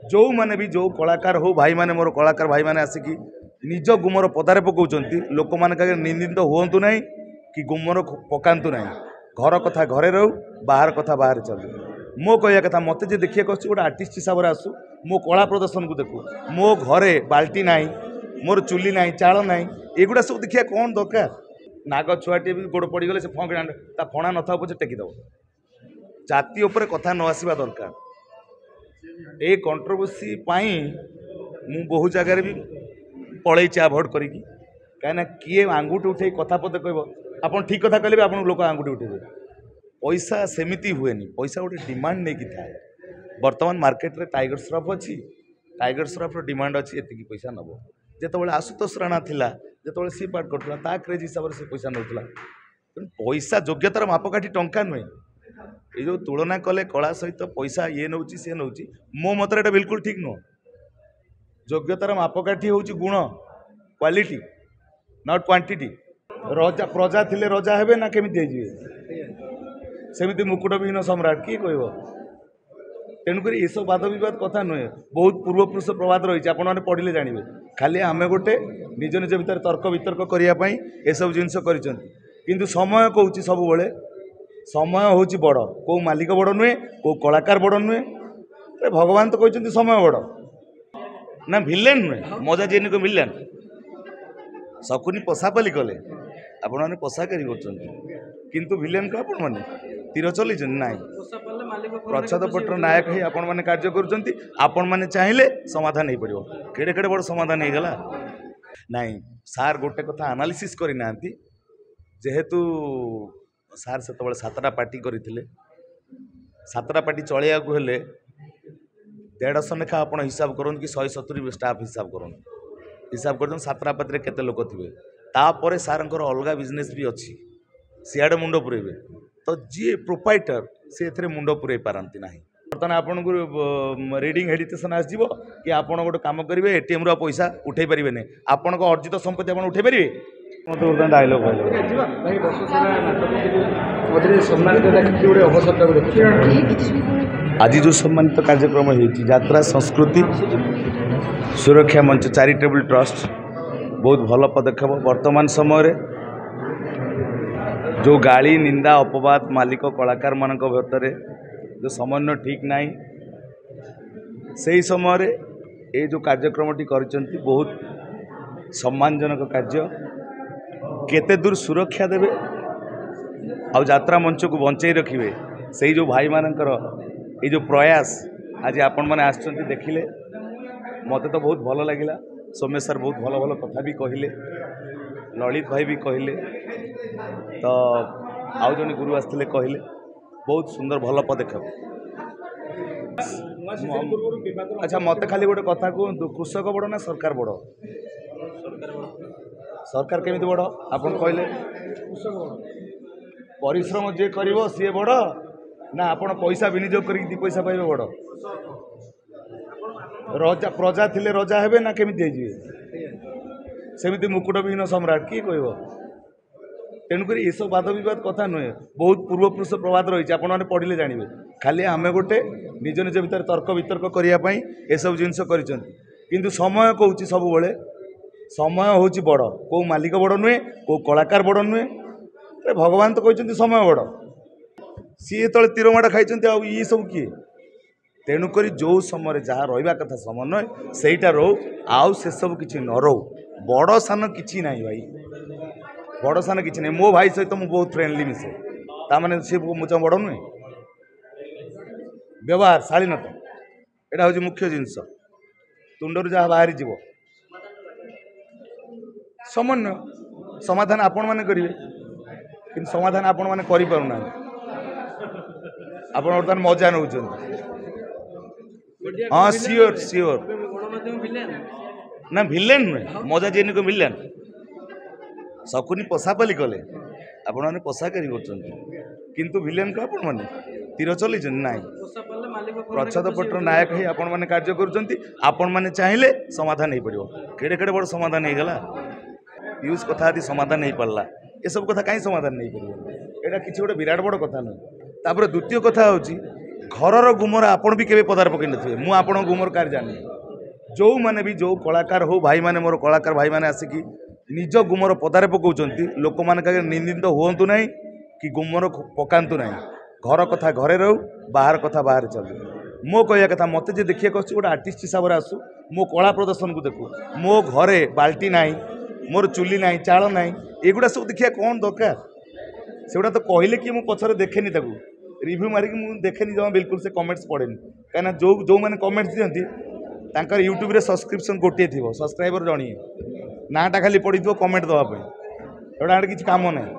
जो मैंने भी जो कलाकार हो भाई माने मोर कलाकार भाई माने आसिकी निज गुमर पदारे पकाउछंती लोक माने निंदित हुंतु नहीं कि गुमर पकातु नहीं घर कथा घरे रहू बाहर कथा बाहर चलू मो कहया कथा मत जे देखिए कह गोटे आर्टिस्ट हिसाब से आसू मो कला प्रदर्शन को देखू मो घरे बाल्टी ना मोर चुली ना चाल ना एगुड़ा सब देखिए कौन दरकार नाग छुआटे भी गोड़ पड़गले से फंक ता फणा नथा पचे टेकिदेव जाति उपर कथा न आसवा दरकार ए कंट्रोवर्सी मु बहु जगार भी पलैची अभोड करी कहीं किए आंगुठी उठे कथा पद कह आप ठीक कथा कहले आप लोक आंगुठी उठे पैसा सेमिति हुए पैसा गोटे डिमांड नहीं कि थाए बर्तमान मार्केट रे टाइगर श्रफ अच्छी टाइगर श्रफ डिमांड अच्छी एति पैसा नब जिते आशुतोष राणा थिला जो सी पार्ट करता ता क्रेज हिसाब से पैसा नौला पैसा योग्यतार मापकाठी टंका नुहे ये जो तुलना कले कला सहित पैसा ये नौ सी नौ मो मत बिल्कुल ठीक नुह योग्यतार मापकाठी हूँ गुण क्वालिटी नॉट क्वांटिटी रजा प्रजा थिले रजा हेबे ना केमिति सेमिति मुकुट विहीन सम्राट किए कह तेणुक ये सब वाद विवाद कथा नुहे बहुत पूर्वपुरुष प्रवाद रही आप पढ़ले जानवे खाली आम गोटे निज निज भितर तर्क वितर्क करने ये सब जिनस कर समय कौच सब बड़े समय हूँ बड़ कौ मालिक बड़ नुहे कौ कलाकार बड़ नुहे भगवान तो कहते समय बड़ ना भिलेन नुहे मजा जेन को मिलन शकुनी पशापाली कले आपण मैंने पशाकारी कर भिलेन को आपण मैंने तीर चल ना प्रच्छद पटर नायक ही आपण मैंने कार्य कर चाहिए समाधान हो पड़ो केड़े केड़े बड़ समाधान हो गला नाई सार गोटे कथा एनालिसिस करना जेहेतु सार से सातटा पार्टी करते सातटा पार्टी चलैया हेले 150 लेखा आप हिसाब करूँ कि 170 स्टाफ हिसाब करूँ हिसाब कर सातटा पार्टी केते लोक थे तापर सार अलग बिजनेस भी अच्छी सियाड़े मुंड पुरेबे तो जी प्रोपाइटर से मुंड पुरे पारती ना बर्तमान आपन को रीडिंग हेडिटेशन आसो कि आपड़ गोटे कम करेंगे एटीएम रू पैसा उठे पारे आपण अर्जित संपत्ति आप उठे पारे मतलब डायलॉग आज जो सम्मानित कार्यक्रम होत्रा संस्कृति सुरक्षा मंच चैरिटेबल ट्रस्ट बहुत भल पदक्षेप वर्तमान समय जो गाली निंदा अपवाद मालिक कलाकार मान भीतर जो समन्वय ठीक ना से समय ये जो कार्यक्रमटी कर बहुत सम्मानजनक कार्य केते दूर सुरक्षा देवे आ यात्रा मंच को बंचाई रखिए से जो भाई मानकर ये जो प्रयास आज आपण मैंने आसचंती देखिले मत तो बहुत भल लगिला सोमेश सर बहुत भल भल कथा भी कहले ललित भाई भी कहले तो आउ जन गुरु आसते कहले बहुत सुंदर भल पदक्षेप अच्छा मत खाली गोटे कथा कहतु कृषक बड़ ना सरकार बड़ सरकार केमिति बड़ आपन कहले परिश्रम जे करिवो सी बड़ ना आपण पैसा विनियोग करी दी पैसा पाइबे बड़ रजा प्रजा थिले रजा हेबे ना केमिति सेमिति मुकुट विहीन सम्राट किए कह तेणुक ये सब वाद विवाद कथा नुहे बहुत पूर्वपुरुष प्रवाद रही आप पढ़ले जानवे खाली आम गोटे निज निज भितर तर्क वितर्क करने ये सब जिनस कर समय कौच सब बड़े समय हूँ बड़ कौ मालिक बड़ नुहे कौ कलाकार बड़ नुहे भगवान तो कहते समय बड़ सी तले तीरमाड़ खाई ये सब किए तेणुक जो समय जहाँ रहा कथा समन्वय सेटा रो आउ से सब किसी न रो बड़ सान कि ना भाई बड़ सान कि ना मो भाई सहित मुझे बहुत फ्रेंडली मिसे ताने सी मुझे बड़ नुहे व्यवहार शालीनता यहाँ हूँ मुख्य जिनस तुंडर जहाँ बाहरी जीव समन्वय समाधान आपण मैंने करेंगे कि समाधान आपण मैंने करना आप बर्तमान मजा नौ हाँ सियोर सियोर ना भिलेन नुहे मजा जेन को मिलन शकुनी पशापाली कले आपण मैंने पशाकारी कर भिलेन को आपण मैंने तीर चल ना प्रच्छद पटर नायक ही आपण मैंने कार्य कर चाहिए समाधान हो पड़ो केड़े केड़े बड़ समाधान हो गला यूज कथा यदि समाधान हो पारा ये सब कथा कहीं समाधान नहीं पार यहाँ किसी गोटे विराट बड़ कथा नुहे तापर द्वितीय कथा हूँ ଘରର ଗୁମର ଆପଣ ବି କେବେ ପଦାରେ ପକେଇ ନଥିବେ। ମୁଁ ଆପଣଙ୍କ ଗୁମର କାହାର ଜାଣିନି। ଯେଉଁମାନେ ବି ଯେଉଁ କଳାକାର ହଉ ଭାଇମାନେ ମୋର କଳାକାର ଭାଇମାନେ ଆସିକି ନିଜ ଗୁମର ପଦାରେ ପକାଉଛନ୍ତି ଲୋକମାନଙ୍କ ଆଗରେ ନିନ୍ଦିତ ହୁଅନ୍ତୁ ନାହିଁ କି ଗୁମର ପକାନ୍ତୁ ନାହିଁ। ଘର କଥା ଘରେ ରହୁ, ବାହାର କଥା ବାହାରେ ଚାଲୁ। ମୋ କହିବା କଥା ମୋତେ ଯେ ଦେଖିବାକୁ ଆସୁଛି ଗୋଟେ ଆର୍ଟିଷ୍ଟ ହିସାବରେ ଆସୁ, ମୋ କଳା ପ୍ରଦର୍ଶନକୁ ଦେଖୁ। ମୋ ଘରେ ବାଲ୍ଟି ନାହିଁ, ମୋର ଚୁଲି ନାହିଁ, ଚାଳ ନାହିଁ, ଏଗୁଡ଼ା ସବୁ ଦେଖିବା କ'ଣ ଦରକାର? ସେଗୁଡ଼ା ତ କହିଲେ କି ମୁଁ ପଛରେ ଦେଖେନି, ତାକୁ ରିଭ୍ୟୁ ମାରିକି ମୁଁ ଦେଖେନି ଜମା ବିଲକୁଲ। ସେ କମେଣ୍ଟସ୍ ପଢ଼େନି, କାହିଁକିନା ଯେଉଁମାନେ କମେଣ୍ଟସ୍ ଦିଅନ୍ତି ତାଙ୍କର ୟୁଟ୍ୟୁବରେ ସବସ୍କ୍ରିପସନ୍ ଗୋଟିଏ ଥିବ, ସବସ୍କ୍ରାଇବର ଜଣିଏ, ନାଁଟା ଖାଲି ପଡ଼ିଥିବ କମେଣ୍ଟ ଦେବା ପାଇଁ। ଏଗୁଡ଼ା କିଛି କାମ ନାହିଁ।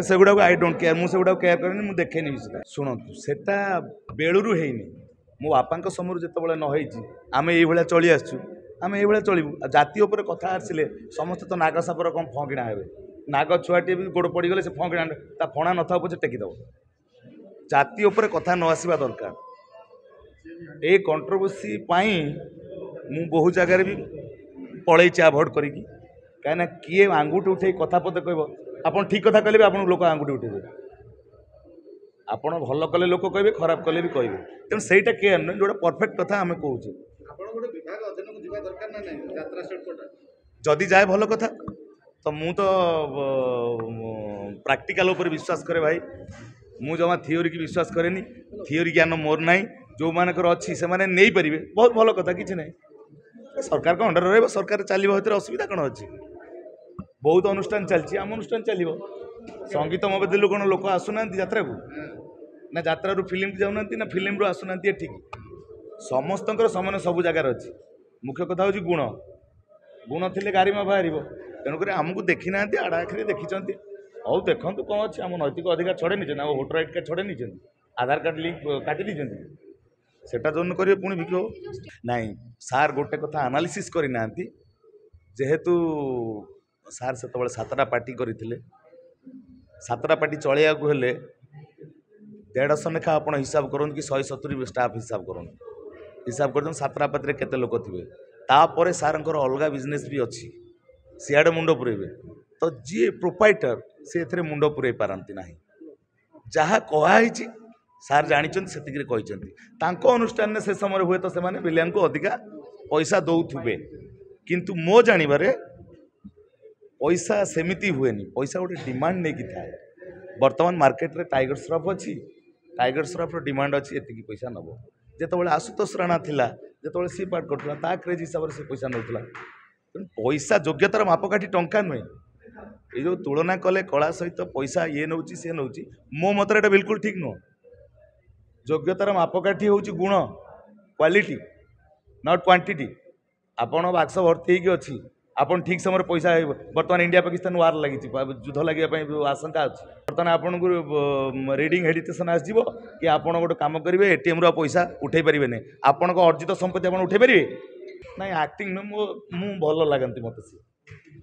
ସେଗୁଡ଼ାକୁ ଆଇ ଡୋଣ୍ଟ କେୟାର, ମୁଁ ସେଗୁଡ଼ାକୁ କେୟାର କରେନି, ମୁଁ ଦେଖେନି ବି ସେଟା। ଶୁଣନ୍ତୁ, ସେଟା ବେଳୁରୁ ହେଇନି। ମୋ ବାପାଙ୍କ ସମୟରୁ ଯେତେବେଳେ ନ ହେଇଛି ଆମେ ଏଇଭଳିଆ ଚଳି ଆସିଛୁ, ଆମେ ଏଇଭଳିଆ ଚଳିବୁ। ଆଉ ଜାତି ଉପରେ କଥା ଆସିଲେ ସମସ୍ତେ ତ ନାଗ ସାପର କ'ଣ ଫଙ୍କିଣା ହେବେ? ନାଗ ଛୁଆଟିଏ ବି ଗୋଡ଼ ପଡ଼ିଗଲେ ସେ ଫଙ୍କିଣା, ତା ଫଣା ନଥାଉ ପଛେ ଟେକିଦେବ। ଜାତି ଉପରେ କଥା ନ ଆସିବା ଦରକାର। ଏ କଣ୍ଟ୍ରୋଭର୍ସି ପାଇଁ ମୁଁ ବହୁ ଜାଗାରେ ବି ପଳେଇଛି ଆଭଏଡ଼ କରିକି। କାହିଁକିନା କିଏ ଆଙ୍ଗୁଠି ଉଠେଇ କଥା ପଦେ କହିବ, ଆପଣ ଠିକ୍ କଥା କହିଲେ ବି ଆପଣଙ୍କୁ ଲୋକ ଆଙ୍ଗୁଠି ଉଠେଇବେ। ଆପଣ ଭଲ କଲେ ଲୋକ କହିବେ, ଖରାପ କଲେ ବି କହିବେ। ତେଣୁ ସେଇଟା କେୟାର ନୁହେଁ, ଯେଉଁଟା ପରଫେକ୍ଟ କଥା ଆମେ କହୁଛେ। ଯଦି ଯାଏ ଭଲ କଥା। ତ ମୁଁ ତ ପ୍ରାକ୍ଟିକାଲ ଉପରେ ବିଶ୍ୱାସ କରେ ଭାଇ। ମୁଁ ଜମା ଥିଓରି କି ବିଶ୍ୱାସ କରେନି। ଥିଓରି ଜ୍ଞାନ ମୋର ନାହିଁ। ଯେଉଁମାନଙ୍କର ଅଛି ସେମାନେ ନେଇପାରିବେ, ବହୁତ ଭଲ କଥା, କିଛି ନାହିଁ। ସରକାରଙ୍କ ଅଣ୍ଡରରେ ରହିବ, ସରକାର ଚାଲିବ, ସେଥିରେ ଅସୁବିଧା କ'ଣ ଅଛି? ବହୁତ ଅନୁଷ୍ଠାନ ଚାଲିଛି, ଆମ ଅନୁଷ୍ଠାନ ଚାଲିବ। ସଙ୍ଗୀତ ମହୋଦୟରୁ କ'ଣ ଲୋକ ଆସୁନାହାନ୍ତି ଯାତ୍ରାକୁ? ନା ଯାତ୍ରାରୁ ଫିଲ୍ମକୁ ଯାଉନାହାନ୍ତି, ନା ଫିଲ୍ମରୁ ଆସୁନାହାନ୍ତି ଏଠିକି? ସମସ୍ତଙ୍କର ସମାନ ସବୁ ଜାଗାରେ ଅଛି। ମୁଖ୍ୟ କଥା ହେଉଛି ଗୁଣ। ଗୁଣ ଥିଲେ ଗାରିମା ବାହାରିବ। ତେଣୁକରି ଆମକୁ ଦେଖିନାହାନ୍ତି, ଆଡ଼ ଆଖିରେ ଦେଖିଛନ୍ତି। ହଉ ଦେଖନ୍ତୁ କ'ଣ ଅଛି, ଆମ ନୈତିକ ଅଧିକାର ଛଡ଼େଇ ନେଇଛନ୍ତି, ଆମ ଭୋଟର ଆଇଡି କାର୍ଡ଼ ଛଡ଼େଇ ନେଇଛନ୍ତି, ଆଧାର କାର୍ଡ଼ ଲିଙ୍କ କାଟି ଦେଇଛନ୍ତି। ସେଟା ଯୋଉନ କରିବେ ପୁଣି ବିକିବ ନାଇଁ। ସାର୍ ଗୋଟେ କଥା ଆନାଲିସିସ୍ କରିନାହାନ୍ତି। ଯେହେତୁ ସାର୍ ସେତେବେଳେ 7ଟା ପାର୍ଟି କରିଥିଲେ, 7ଟା ପାର୍ଟି ଚଳେଇବାକୁ ହେଲେ 150 ଲେଖା ଆପଣ ହିସାବ କରନ୍ତୁ, କି 170 ଷ୍ଟାଫ୍ ହିସାବ କରନ୍ତୁ। ହିସାବ କରିଦିଅନ୍ତୁ 7ଟା ପାର୍ଟିରେ କେତେ ଲୋକ ଥିବେ। ତାପରେ ସାର୍ଙ୍କର ଅଲଗା ବିଜନେସ୍ ବି ଅଛି, ସିଆଡ଼େ ମୁଣ୍ଡ ପୁରେଇବେ। ତ ଯିଏ ପ୍ରୋପାଇଟର ସେ ଏଥିରେ ମୁଣ୍ଡ ପୁରେଇ ପାରନ୍ତି ନାହିଁ। ଯାହା କୁହାହେଇଛି ସାର୍ ଜାଣିଛନ୍ତି, ସେତିକିରେ କହିଛନ୍ତି। ତାଙ୍କ ଅନୁଷ୍ଠାନରେ ସେ ସମୟରେ ହୁଏତ ସେମାନେ ବିଲିୟନକୁ ଅଧିକା ପଇସା ଦେଉଥିବେ, କିନ୍ତୁ ମୋ ଜାଣିବାରେ ପଇସା ସେମିତି ହୁଏନି। ପଇସା ଗୋଟେ ଡିମାଣ୍ଡ ନେଇକି ଥାଏ। ବର୍ତ୍ତମାନ ମାର୍କେଟରେ ଟାଇଗର ଶ୍ରଫ୍ ଅଛି, ଟାଇଗର ଶ୍ରଫ୍ର ଡିମାଣ୍ଡ ଅଛି ଏତିକି ପଇସା ନେବ। ଯେତେବେଳେ ଆଶୁତୋଷ ରାଣା ଥିଲା, ଯେତେବେଳେ ସି ପାର୍ଟ କରୁଥିଲା, ତା କ୍ରେଜ୍ ହିସାବରେ ସେ ପଇସା ନେଉଥିଲା। ତେଣୁ ପଇସା ଯୋଗ୍ୟତାର ମାପକାଠି ଟଙ୍କା ନୁହେଁ। ଏଇ ଯେଉଁ ତୁଳନା କଲେ କଳା ସହିତ ପଇସା ଇଏ ନେଉଛି ସିଏ ନେଉଛି, ମୋ ମତରେ ଏଇଟା ବିଲକୁଲ ଠିକ୍ ନୁହଁ। ଯୋଗ୍ୟତାର ମାପକାଠି ହେଉଛି ଗୁଣ, କ୍ୱାଲିଟି, ନଟ୍ କ୍ୱାଣ୍ଟିଟି। ଆପଣ ବାକ୍ସ ଭର୍ତ୍ତି ହେଇକି ଅଛି, ଆପଣ ଠିକ୍ ସମୟରେ ପଇସା, ବର୍ତ୍ତମାନ ଇଣ୍ଡିଆ ପାକିସ୍ତାନ ୱାର୍ ଲାଗିଛି, ଯୁଦ୍ଧ ଲାଗିବା ପାଇଁ ଆଶଙ୍କା ଅଛି। ବର୍ତ୍ତମାନ ଆପଣଙ୍କୁ ରିଡ଼ିଂ ହେଡିଟେସନ୍ ଆସିଯିବ କି ଆପଣ ଗୋଟେ କାମ କରିବେ, ଏଟିଏମ୍ରୁ ଆଉ ପଇସା ଉଠେଇ ପାରିବେନି। ଆପଣଙ୍କ ଅର୍ଜିତ ସମ୍ପତ୍ତି ଆପଣ ଉଠେଇ ପାରିବେ? ନାଇଁ, ଆକ୍ଟିଂ ନୁହେଁ। ମୁଁ ଭଲ ଲାଗନ୍ତି ମୋତେ ସିଏ,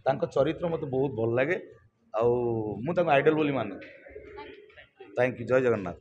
ତାଙ୍କ ଚରିତ୍ର ମୋତେ ବହୁତ ଭଲ ଲାଗେ। ଆଉ ମୁଁ ତାଙ୍କୁ ଆଇଡଲ୍ ବୋଲି ମାନେ। ଥ୍ୟାଙ୍କ ୟୁ, ଜୟ ଜଗନ୍ନାଥ।